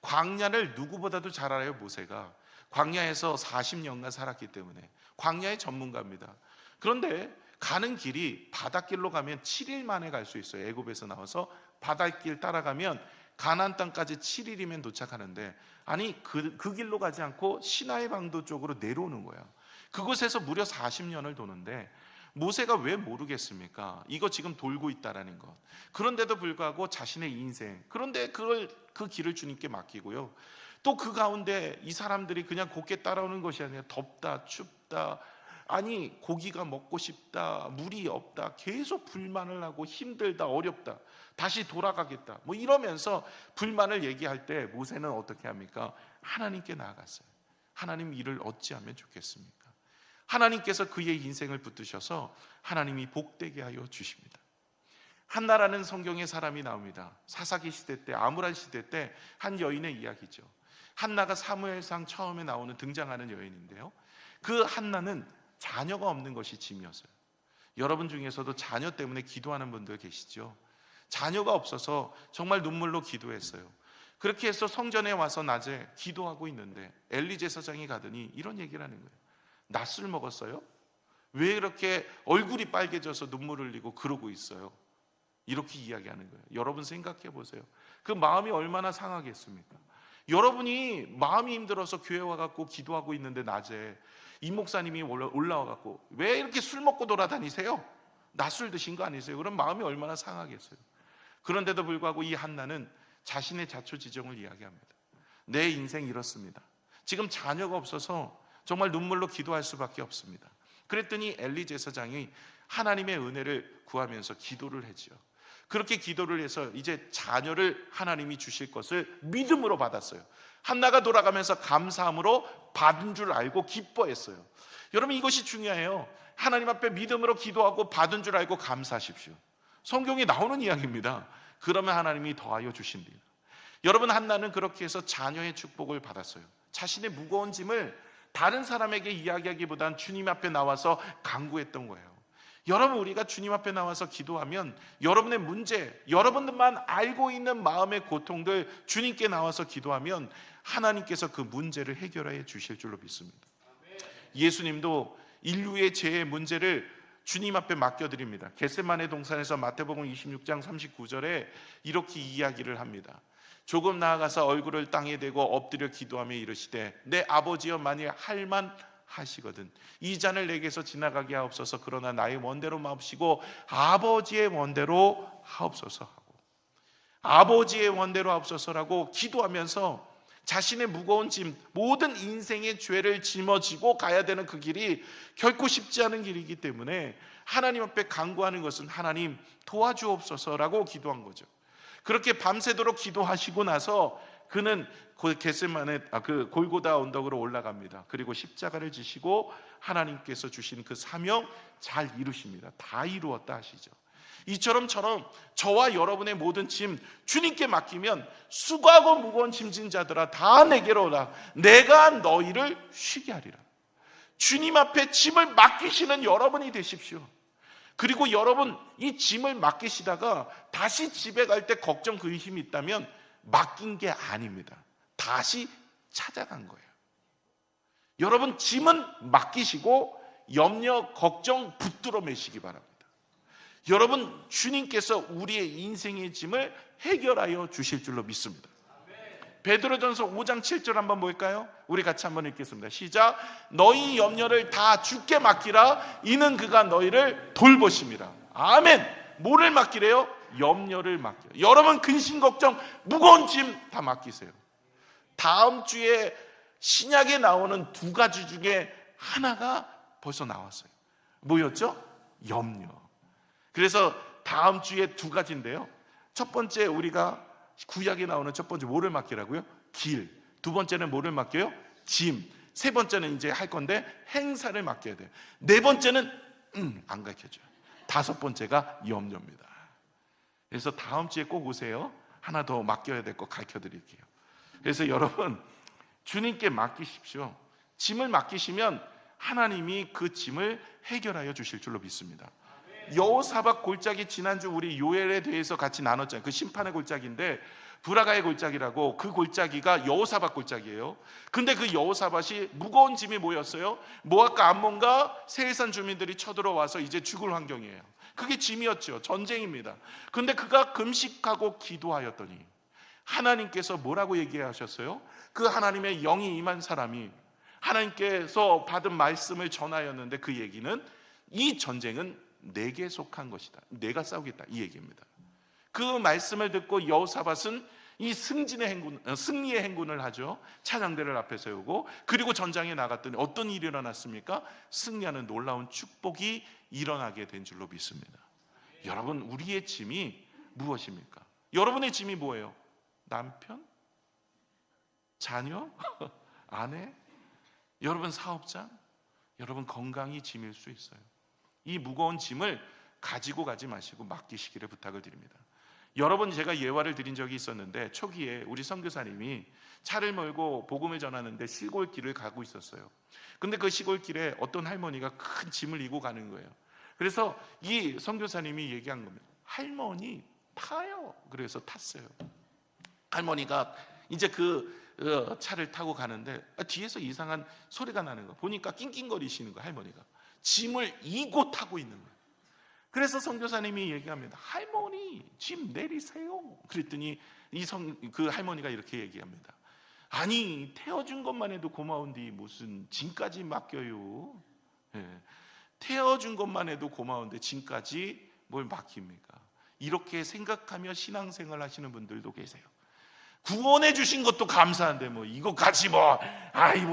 [SPEAKER 1] 광야를 누구보다도 잘 알아요. 모세가 광야에서 40년간 살았기 때문에 광야의 전문가입니다. 그런데 가는 길이 바닷길로 가면 7일 만에 갈 수 있어요. 애굽에서 나와서 바닷길 따라가면 가나안 땅까지 7일이면 도착하는데, 아니 그 길로 가지 않고 시나이 반도 쪽으로 내려오는 거야. 그곳에서 무려 40년을 도는데 모세가 왜 모르겠습니까? 이거 지금 돌고 있다라는 것. 그런데도 불구하고 자신의 인생, 그런데 그 길을 주님께 맡기고요. 또 그 가운데 이 사람들이 그냥 곱게 따라오는 것이 아니라 덥다, 춥다, 아니 고기가 먹고 싶다, 물이 없다, 계속 불만을 하고 힘들다, 어렵다, 다시 돌아가겠다 이러면서 불만을 얘기할 때 모세는 어떻게 합니까? 하나님께 나아갔어요. 하나님, 이를 어찌하면 좋겠습니까? 하나님께서 그의 인생을 붙드셔서 하나님이 복되게 하여 주십니다. 한나라는 성경에 사람이 나옵니다. 사사기 시대 때, 아므란 시대 때 한 여인의 이야기죠. 한나가 사무엘상 처음에 나오는 등장하는 여인인데요, 그 한나는 자녀가 없는 것이 짐이었어요. 여러분 중에서도 자녀 때문에 기도하는 분들 계시죠? 자녀가 없어서 정말 눈물로 기도했어요. 그렇게 해서 성전에 와서 낮에 기도하고 있는데 엘리 제사장이 가더니 이런 얘기를 하는 거예요. 낮술 먹었어요? 왜 이렇게 얼굴이 빨개져서 눈물을 흘리고 그러고 있어요? 이렇게 이야기하는 거예요. 여러분 생각해 보세요. 그 마음이 얼마나 상하겠습니까? 여러분이 마음이 힘들어서 교회 와갖고 기도하고 있는데 낮에 이 목사님이 올라와갖고 왜 이렇게 술 먹고 돌아다니세요? 낮술 드신 거 아니세요? 그럼 마음이 얼마나 상하겠어요. 그런데도 불구하고 이 한나는 자신의 자초지종을 이야기합니다. 내 인생 이렇습니다. 지금 자녀가 없어서 정말 눈물로 기도할 수밖에 없습니다. 그랬더니 엘리 제사장이 하나님의 은혜를 구하면서 기도를 했죠. 그렇게 기도를 해서 이제 자녀를 하나님이 주실 것을 믿음으로 받았어요. 한나가 돌아가면서 감사함으로 받은 줄 알고 기뻐했어요. 여러분, 이것이 중요해요. 하나님 앞에 믿음으로 기도하고 받은 줄 알고 감사하십시오. 성경에 나오는 이야기입니다. 그러면 하나님이 더하여 주신대요. 여러분, 한나는 그렇게 해서 자녀의 축복을 받았어요. 자신의 무거운 짐을 다른 사람에게 이야기하기보단 주님 앞에 나와서 간구했던 거예요. 여러분, 우리가 주님 앞에 나와서 기도하면 여러분의 문제, 여러분들만 알고 있는 마음의 고통들 주님께 나와서 기도하면 하나님께서 그 문제를 해결해 주실 줄로 믿습니다. 예수님도 인류의 죄의 문제를 주님 앞에 맡겨드립니다. 겟세마네 동산에서 마태복음 26장 39절에 이렇게 이야기를 합니다. 조금 나아가서 얼굴을 땅에 대고 엎드려 기도하며 이르시되 내 아버지여, 만일 할만 하시거든 이 잔을 내게서 지나가게 하옵소서. 그러나 나의 원대로 마옵시고 아버지의 원대로 하옵소서 하고, 아버지의 원대로 하옵소서라고 기도하면서 자신의 무거운 짐, 모든 인생의 죄를 짊어지고 가야 되는 그 길이 결코 쉽지 않은 길이기 때문에 하나님 앞에 간구하는 것은 하나님 도와주옵소서라고 기도한 거죠. 그렇게 밤새도록 기도하시고 나서 그는 겟세마네 그 골고다 언덕으로 올라갑니다. 그리고 십자가를 지시고 하나님께서 주신 그 사명 잘 이루십니다. 다 이루었다 하시죠. 이처럼 저와 여러분의 모든 짐 주님께 맡기면 수고하고 무거운 짐진 자들아 다 내게로 오라. 내가 너희를 쉬게 하리라. 주님 앞에 짐을 맡기시는 여러분이 되십시오. 그리고 여러분, 이 짐을 맡기시다가 다시 집에 갈 때 걱정, 근심이 있다면 맡긴 게 아닙니다. 다시 찾아간 거예요. 여러분, 짐은 맡기시고 염려, 걱정 붙들어 매시기 바랍니다. 여러분, 주님께서 우리의 인생의 짐을 해결하여 주실 줄로 믿습니다. 베드로전서 5장 7절 한번 볼까요? 우리 같이 한번 읽겠습니다. 시작. 너희 염려를 다 주께 맡기라. 이는 그가 너희를 돌보심이라. 아멘. 뭐를 맡기래요? 염려를 맡겨요. 여러분, 근심 걱정 무거운 짐 다 맡기세요. 다음 주에 신약에 나오는 두 가지 중에 하나가 벌써 나왔어요. 뭐였죠? 염려. 그래서 다음 주에 두 가지인데요, 첫 번째, 우리가 구약에 나오는 첫 번째 뭐를 맡기라고요? 길. 두 번째는 뭐를 맡겨요? 짐. 세 번째는 이제 할 건데 행사를 맡겨야 돼요. 네 번째는 안 가르쳐줘요. 다섯 번째가 염려입니다. 그래서 다음 주에 꼭 오세요. 하나 더 맡겨야 될 거 가르쳐 드릴게요. 그래서 여러분, 주님께 맡기십시오. 짐을 맡기시면 하나님이 그 짐을 해결하여 주실 줄로 믿습니다. 여호사밧 골짜기, 지난주 우리 요엘에 대해서 같이 나눴잖아요. 그 심판의 골짜기인데 브라가의 골짜기라고, 그 골짜기가 여호사밧 골짜기예요. 근데 그 여호사밧이 무거운 짐이 모였어요. 모압과 암몬과 세일산 주민들이 쳐들어와서 이제 죽을 환경이에요. 그게 짐이었죠. 전쟁입니다. 근데 그가 금식하고 기도하였더니 하나님께서 뭐라고 얘기하셨어요? 그 하나님의 영이 임한 사람이 하나님께서 받은 말씀을 전하였는데, 그 얘기는 이 전쟁은 내게 속한 것이다, 내가 싸우겠다, 이 얘기입니다. 그 말씀을 듣고 여호사밧은 이 승리의 행군을 하죠. 찬양대를 앞에 세우고, 그리고 전장에 나갔더니 어떤 일이 일어났습니까? 승리하는 놀라운 축복이 일어나게 된 줄로 믿습니다. 여러분, 우리의 짐이 무엇입니까? 여러분의 짐이 뭐예요? 남편? 자녀? 아내? 여러분 사업장? 여러분 건강이 짐일 수 있어요. 이 무거운 짐을 가지고 가지 마시고 맡기시기를 부탁을 드립니다. 여러분, 제가 예화를 드린 적이 있었는데, 초기에 우리 선교사님이 차를 몰고 복음을 전하는데 시골길을 가고 있었어요. 근데 그 시골길에 어떤 할머니가 큰 짐을 이고 가는 거예요. 그래서 이 선교사님이 얘기한 겁니다. 할머니 타요. 그래서 탔어요. 할머니가 이제 그 차를 타고 가는데 뒤에서 이상한 소리가 나는 거 보니까 낑낑거리시는 거예요. 할머니가 짐을 이고 타고 있는 거예요. 그래서 선교사님이 얘기합니다. 할머니 짐 내리세요. 그랬더니 그 할머니가 이렇게 얘기합니다. 아니, 태워준 것만 해도 고마운데 무슨 짐까지 맡겨요. 태워준 것만 해도 고마운데 짐까지 뭘 맡깁니까? 이렇게 생각하며 신앙생활 하시는 분들도 계세요. 구원해 주신 것도 감사한데 이것까지 뭐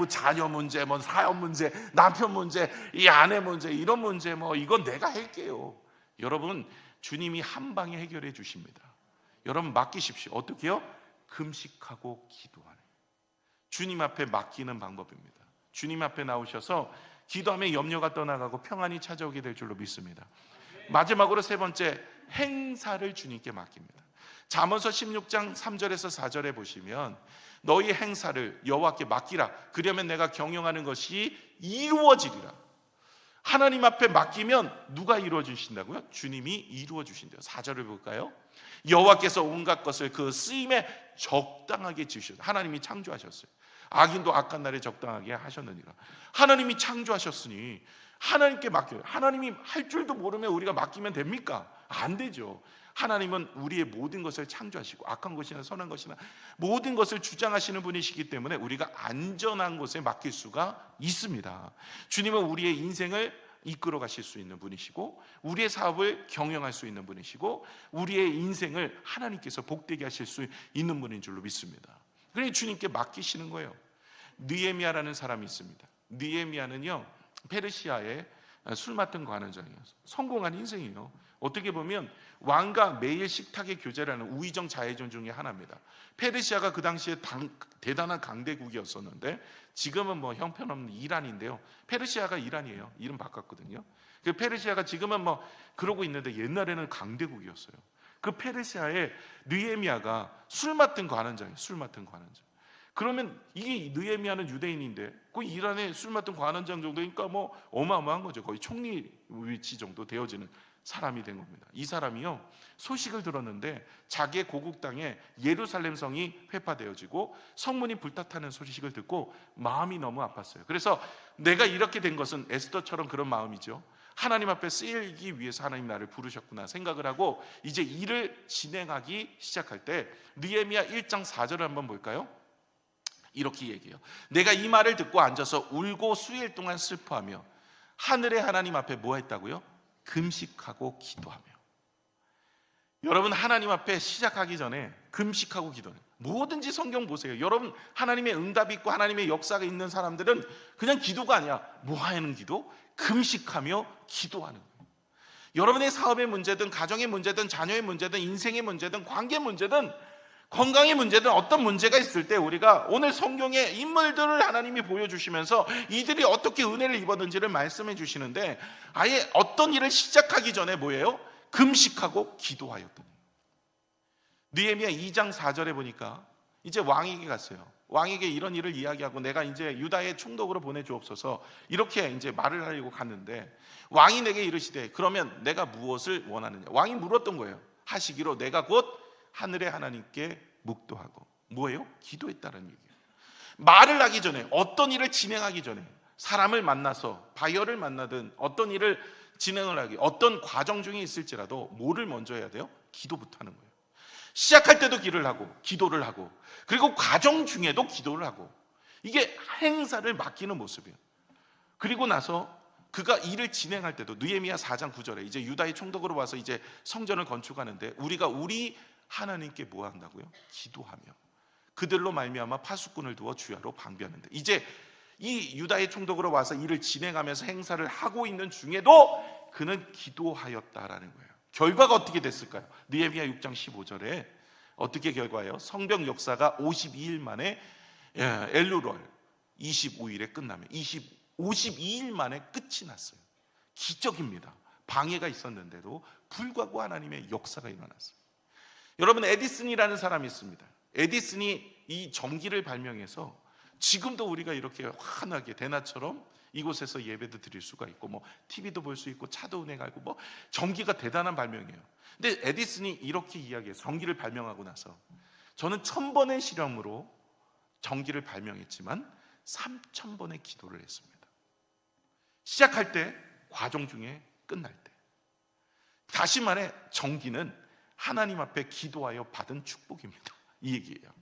[SPEAKER 1] 자녀 문제, 사업 문제, 남편 문제, 이 아내 문제, 이런 문제 이건 내가 할게요. 여러분, 주님이 한 방에 해결해 주십니다. 여러분 맡기십시오. 어떻게요? 금식하고 기도하는, 주님 앞에 맡기는 방법입니다. 주님 앞에 나오셔서 기도하면 염려가 떠나가고 평안이 찾아오게 될 줄로 믿습니다. 마지막으로 세 번째, 행사를 주님께 맡깁니다. 잠언서 16장 3절에서 4절에 보시면 너희 행사를 여호와께 맡기라. 그러면 내가 경영하는 것이 이루어지리라. 하나님 앞에 맡기면 누가 이루어 주신다고요? 주님이 이루어 주신대요. 4절을 볼까요? 여호와께서 온갖 것을 그 쓰임에 적당하게 지으셨어요. 하나님이 창조하셨어요. 악인도 악한 날에 적당하게 하셨느니라. 하나님이 창조하셨으니 하나님께 맡겨요. 하나님이 할 줄도 모르면 우리가 맡기면 됩니까? 안 되죠. 하나님은 우리의 모든 것을 창조하시고 악한 것이나 선한 것이나 모든 것을 주장하시는 분이시기 때문에 우리가 안전한 곳에 맡길 수가 있습니다. 주님은 우리의 인생을 이끌어 가실 수 있는 분이시고 우리의 사업을 경영할 수 있는 분이시고 우리의 인생을 하나님께서 복되게 하실 수 있는 분인 줄로 믿습니다. 그러니 주님께 맡기시는 거예요. 느헤미야라는 사람이 있습니다. 느헤미야는요, 페르시아의 술 맡은 관원장이었어요. 성공한 인생이에요. 어떻게 보면 왕과 매일 식탁의 교제라는 우의정 자해전 중에 하나입니다. 페르시아가 그 당시에 대단한 강대국이었었는데 지금은 형편없는 이란인데요. 페르시아가 이란이에요. 이름 바꿨거든요. 그 페르시아가 지금은 그러고 있는데 옛날에는 강대국이었어요. 그 페르시아의 느헤미야가 술 맡은 관원장이에요. 술 맡은 관원장. 그러면 이게 느헤미야는 유대인인데 그 이란의 술 맡은 관원장 정도니까 어마어마한 거죠. 거의 총리 위치 정도 되어지는 사람이 된 겁니다. 이 사람이요, 소식을 들었는데 자기의 고국 땅에 예루살렘 성이 회파되어지고 성문이 불탔다는 소식을 듣고 마음이 너무 아팠어요. 그래서 내가 이렇게 된 것은 에스더처럼 그런 마음이죠. 하나님 앞에 쓰이기 위해서 하나님 나를 부르셨구나 생각을 하고 이제 일을 진행하기 시작할 때 느헤미야 1장 4절을 한번 볼까요? 이렇게 얘기해요. 내가 이 말을 듣고 앉아서 울고 수일 동안 슬퍼하며 하늘의 하나님 앞에 뭐 했다고요? 금식하고 기도하며. 여러분, 하나님 앞에 시작하기 전에 금식하고 기도해요. 뭐든지 성경 보세요. 여러분, 하나님의 응답이 있고 하나님의 역사가 있는 사람들은 그냥 기도가 아니야. 뭐 하는 기도? 금식하며 기도하는 거예요. 여러분의 사업의 문제든 가정의 문제든 자녀의 문제든 인생의 문제든 관계 문제든 건강의 문제든 어떤 문제가 있을 때 우리가 오늘 성경의 인물들을 하나님이 보여주시면서 이들이 어떻게 은혜를 입었는지를 말씀해 주시는데 아예 어떤 일을 시작하기 전에 뭐예요? 금식하고 기도하였더니. 느헤미야 2장 4절에 보니까 이제 왕에게 갔어요. 왕에게 이런 일을 이야기하고 내가 이제 유다의 총독으로 보내주옵소서 이렇게 이제 말을 하려고 갔는데 왕이 내게 이르시되 그러면 내가 무엇을 원하느냐. 왕이 물었던 거예요. 하시기로 내가 곧 하늘의 하나님께 묵도하고. 뭐예요? 기도했다는 얘기예요. 말을 하기 전에, 어떤 일을 진행하기 전에, 사람을 만나서 바이어를 만나든 어떤 일을 진행을 하기, 어떤 과정 중에 있을지라도 뭐를 먼저 해야 돼요? 기도부터 하는 거예요. 시작할 때도 기도를 하고, 그리고 과정 중에도 기도를 하고, 이게 행사를 맡기는 모습이에요. 그리고 나서 그가 일을 진행할 때도 느헤미야 4장 9절에 이제 유다의 총독으로 와서 이제 성전을 건축하는데 우리가 우리 하나님께 뭐 한다고요? 기도하며 그들로 말미암아 파수꾼을 두어 주야로 방비하는데, 이제 이 유다의 총독으로 와서 일을 진행하면서 행사를 하고 있는 중에도 그는 기도하였다라는 거예요. 결과가 어떻게 됐을까요? 느헤미야 6장 15절에 어떻게 결과예요? 성벽 역사가 52일 만에 엘루월 25일에 끝나면 52일 만에 끝이 났어요. 기적입니다. 방해가 있었는데도 불구하고 하나님의 역사가 일어났어요. 여러분, 에디슨이라는 사람이 있습니다. 에디슨이 이 전기를 발명해서 지금도 우리가 이렇게 환하게 대낮처럼 이곳에서 예배도 드릴 수가 있고 뭐 TV도 볼 수 있고 차도 운행하고 뭐 전기가 대단한 발명이에요. 근데 에디슨이 이렇게 이야기해요. 전기를 발명하고 나서 저는 1000번의 실험으로 전기를 발명했지만 3000번의 기도를 했습니다. 시작할 때, 과정 중에, 끝날 때. 다시 말해 전기는 하나님 앞에 기도하여 받은 축복입니다. 이 얘기예요.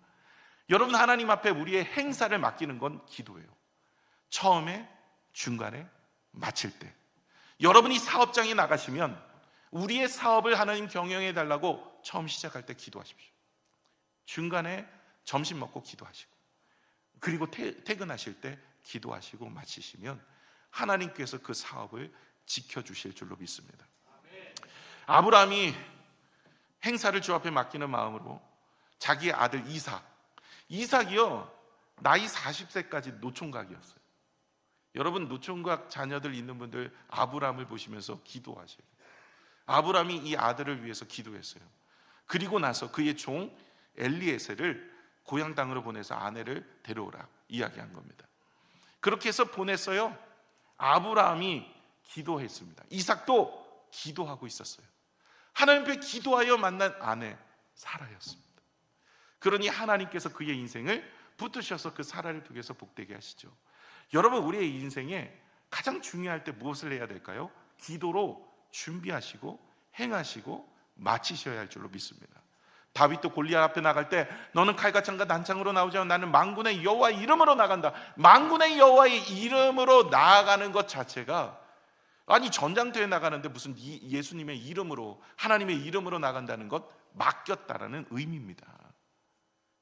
[SPEAKER 1] 여러분, 하나님 앞에 우리의 행사를 맡기는 건 기도예요. 처음에, 중간에, 마칠 때. 여러분이 사업장에 나가시면 우리의 사업을 하나님 경영해 달라고 처음 시작할 때 기도하십시오. 중간에 점심 먹고 기도하시고, 그리고 퇴근하실 때 기도하시고 마치시면 하나님께서 그 사업을 지켜주실 줄로 믿습니다. 아브라함이 행사를 주 앞에 맡기는 마음으로 자기의 아들 이삭이요 나이 40세까지 노총각이었어요. 여러분, 노총각 자녀들 있는 분들 아브라함을 보시면서 기도하세요. 아브라함이 이 아들을 위해서 기도했어요. 그리고 나서 그의 종 엘리에셀을 고향 땅으로 보내서 아내를 데려오라 이야기한 겁니다. 그렇게 해서 보냈어요. 아브라함이 기도했습니다. 이삭도 기도하고 있었어요. 하나님 앞에 기도하여 만난 아내 사라였습니다. 그러니 하나님께서 그의 인생을 붙드셔서 그 사라를 통해서 복되게 하시죠. 여러분, 우리의 인생에 가장 중요할 때 무엇을 해야 될까요? 기도로 준비하시고 행하시고 마치셔야 할 줄로 믿습니다. 다윗도 골리앗 앞에 나갈 때 너는 칼과 창과 난창으로 나오지 않고 나는 만군의 여호와의 이름으로 나간다. 만군의 여호와의 이름으로 나아가는 것 자체가, 아니 전장터에 나가는데 무슨 예수님의 이름으로, 하나님의 이름으로 나간다는 것, 맡겼다라는 의미입니다.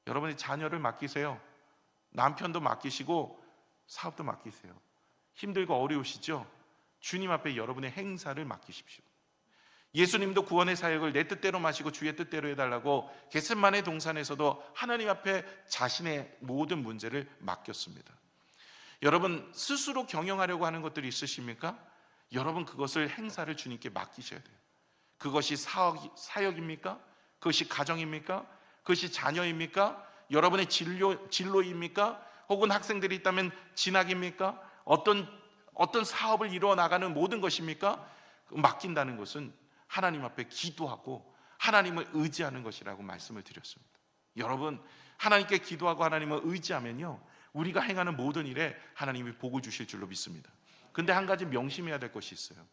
[SPEAKER 1] 여러분의 자녀를 맡기세요. 남편도 맡기시고 사업도 맡기세요. 힘들고 어려우시죠? 주님 앞에 여러분의 행사를 맡기십시오. 예수님도 구원의 사역을 내 뜻대로 마시고 주의 뜻대로 해달라고 겟세마네 동산에서도 하나님 앞에 자신의 모든 문제를 맡겼습니다. 여러분, 스스로 경영하려고 하는 것들이 있으십니까? 여러분, 그것을 행사를 주님께 맡기셔야 돼요. 그것이 사역입니까? 그것이 가정입니까? 그것이 자녀입니까? 여러분의 진로입니까? 혹은 학생들이 있다면 진학입니까? 어떤 사업을 이루어 나가는 모든 것입니까? 맡긴다는 것은 하나님 앞에 기도하고 하나님을 의지하는 것이라고 말씀을 드렸습니다. 여러분, 하나님께 기도하고 하나님을 의지하면요, 우리가 행하는 모든 일에 하나님이 복을 주실 줄로 믿습니다. 근데 한 가지 명심해야 될 것이 있어요.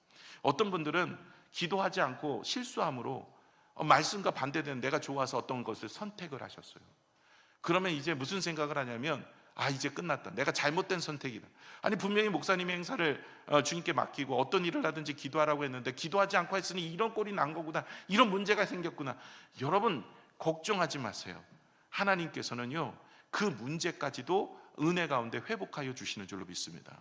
[SPEAKER 1] 어떤 분들은 기도하지 않고 실수함으로 말씀과 반대되는 내가 좋아서 어떤 것을 선택을 하셨어요. 그러면 이제 무슨 생각을 하냐면, 이제 끝났다. 내가 잘못된 선택이다. 아니, 분명히 목사님의 행사를 주님께 맡기고 어떤 일을 하든지 기도하라고 했는데 기도하지 않고 했으니 이런 꼴이 난 거구나. 이런 문제가 생겼구나. 여러분, 걱정하지 마세요. 하나님께서는요, 그 문제까지도 은혜 가운데 회복하여 주시는 줄로 믿습니다.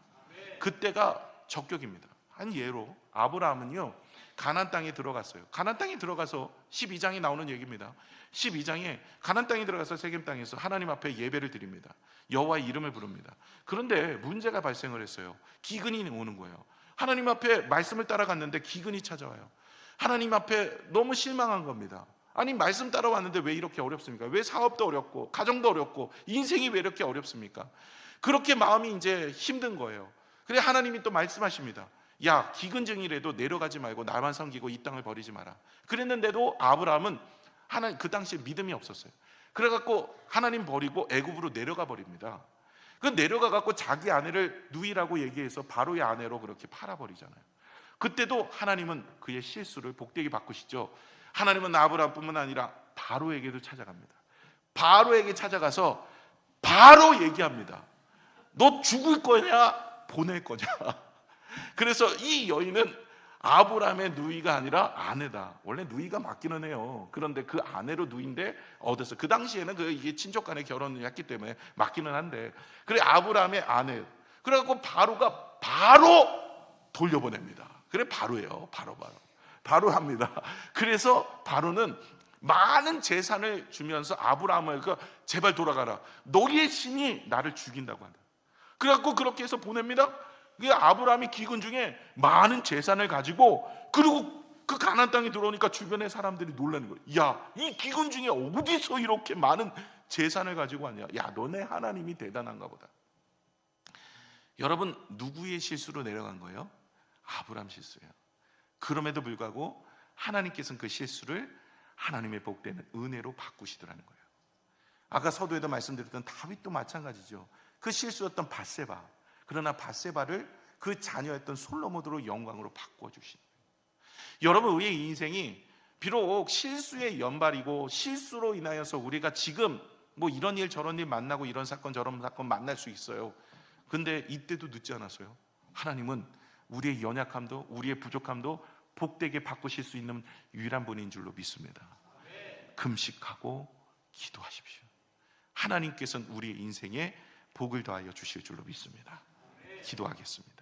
[SPEAKER 1] 그때가 적격입니다. 한 예로 아브라함은요, 가나안 땅에 들어갔어요. 가나안 땅에 들어가서 12장에 나오는 얘기입니다. 12장에 가나안 땅에 들어가서 세겜 땅에서 하나님 앞에 예배를 드립니다. 여호와의 이름을 부릅니다. 그런데 문제가 발생을 했어요. 기근이 오는 거예요. 하나님 앞에 말씀을 따라갔는데 기근이 찾아와요. 하나님 앞에 너무 실망한 겁니다. 아니 말씀 따라왔는데 왜 이렇게 어렵습니까? 왜 사업도 어렵고 가정도 어렵고 인생이 왜 이렇게 어렵습니까? 그렇게 마음이 이제 힘든 거예요. 그래 하나님이 또 말씀하십니다. 야, 기근증이라도 내려가지 말고 나만 섬기고 이 땅을 버리지 마라. 그랬는데도 아브라함은 하나님 그 당시에 믿음이 없었어요. 그래갖고 하나님 버리고 애굽으로 내려가 버립니다. 그 내려가 갖고 자기 아내를 누이라고 얘기해서 바로의 아내로 그렇게 팔아버리잖아요. 그때도 하나님은 그의 실수를 복되게 바꾸시죠. 하나님은 아브라함뿐만 아니라 바로에게도 찾아갑니다. 바로에게 찾아가서 바로 얘기합니다. 너 죽을 거냐 보낼 거냐. 그래서 이 여인은 아브라함의 누이가 아니라 아내다. 원래 누이가 맞기는 해요. 그런데 그 아내로 누이인데 얻었어. 그 당시에는 이게 친족 간의 결혼을 했기 때문에 맞기는 한데, 그래 아브라함의 아내. 그래갖고 바로가 바로 돌려보냅니다. 그래 바로예요. 바로 합니다. 그래서 바로는 많은 재산을 주면서 아브라함을 제발 돌아가라. 너희의 신이 나를 죽인다고 한다. 그래갖고 그렇게 해서 보냅니다. 아브라함이 기근 중에 많은 재산을 가지고, 그리고 그 가나안 땅에 들어오니까 주변의 사람들이 놀라는 거예요. 야, 이 기근 중에 어디서 이렇게 많은 재산을 가지고 왔냐? 야, 너네 하나님이 대단한가 보다. 여러분, 누구의 실수로 내려간 거예요? 아브라함 실수예요. 그럼에도 불구하고 하나님께서는 그 실수를 하나님의 복되는 은혜로 바꾸시더라는 거예요. 아까 서두에도 말씀드렸던 다윗도 마찬가지죠. 그 실수였던 밧세바, 그러나 밧세바를 그 자녀였던 솔로몬으로 영광으로 바꿔주신 거예요. 여러분, 우리의 인생이 비록 실수의 연발이고 실수로 인하여서 우리가 지금 뭐 이런 일 저런 일 만나고 이런 사건 저런 사건 만날 수 있어요. 근데 이때도 늦지 않았어요. 하나님은 우리의 연약함도 우리의 부족함도 복되게 바꾸실 수 있는 유일한 분인 줄로 믿습니다. 금식하고 기도하십시오. 하나님께서는 우리의 인생에 복을 더하여 주실 줄로 믿습니다. 기도하겠습니다.